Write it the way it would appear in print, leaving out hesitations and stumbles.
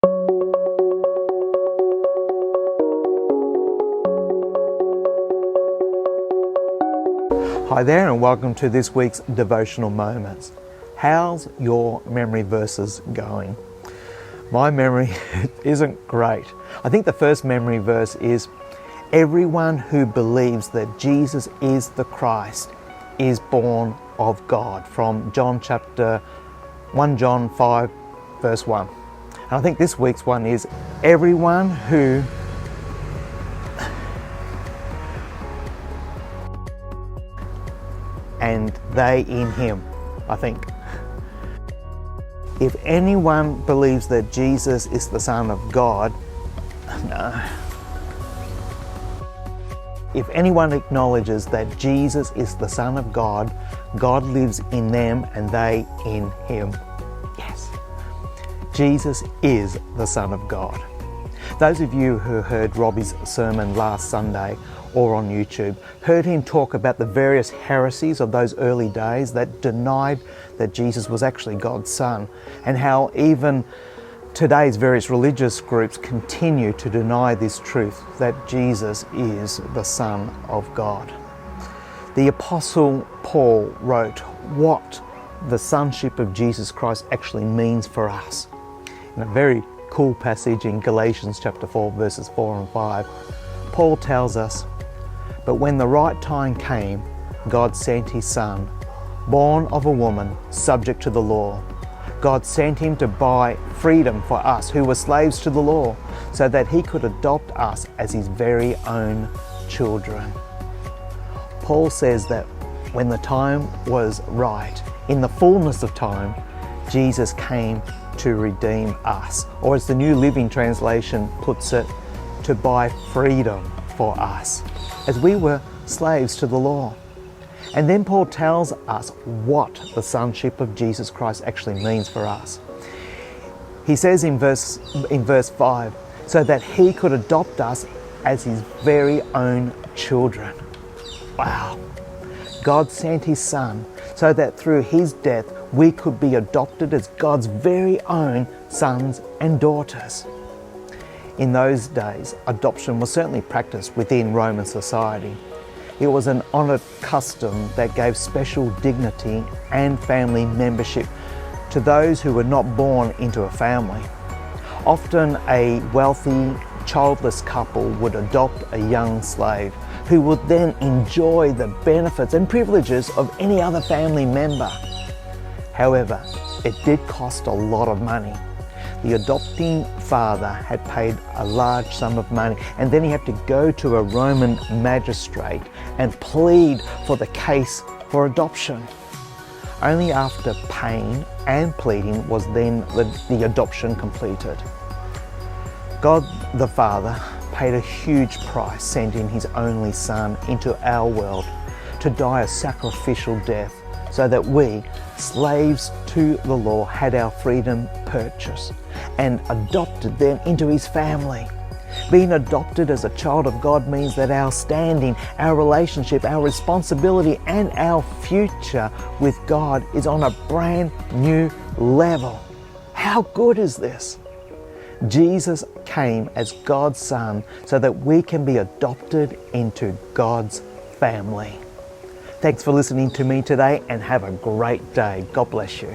Hi there, and welcome to this week's Devotional Moments. How's your memory verses going? My memory isn't great. I think the first memory verse is, everyone who believes that Jesus is the Christ is born of God, from 1 John 5 verse 1. And I think this week's one is, everyone who and they in him, I think. If anyone believes that Jesus is the Son of God, no. If anyone acknowledges that Jesus is the Son of God, God lives in them and they in him. Yes. Jesus is the Son of God. Those of you who heard Robbie's sermon last Sunday or on YouTube heard him talk about the various heresies of those early days that denied that Jesus was actually God's Son, and how even today's various religious groups continue to deny this truth, that Jesus is the Son of God. The Apostle Paul wrote what the sonship of Jesus Christ actually means for us in a very cool passage in Galatians chapter 4 verses 4 and 5. Paul tells us, "But when the right time came, God sent his Son, born of a woman, subject to the law. God sent him to buy freedom for us who were slaves to the law, so that he could adopt us as his very own children." Paul says that when the time was right, in the fullness of time, Jesus came to redeem us, or as the New Living Translation puts it, to buy freedom for us, as we were slaves to the law. And then Paul tells us what the sonship of Jesus Christ actually means for us. He says in verse 5, so that he could adopt us as his very own children. Wow. God sent his Son so that through his death we could be adopted as God's very own sons and daughters. In those days, adoption was certainly practiced within Roman society. It was an honoured custom that gave special dignity and family membership to those who were not born into a family. Often a wealthy, childless couple would adopt a young slave who would then enjoy the benefits and privileges of any other family member. However, it did cost a lot of money. The adopting father had paid a large sum of money, and then he had to go to a Roman magistrate and plead for the case for adoption. Only after paying and pleading was then the adoption completed. God the Father paid a huge price, sending his only Son into our world to die a sacrificial death, so that we, slaves to the law, had our freedom purchased and adopted then into his family. Being adopted as a child of God means that our standing, our relationship, our responsibility, and our future with God is on a brand new level. How good is this? Jesus came as God's Son so that we can be adopted into God's family. Thanks for listening to me today, and have a great day. God bless you.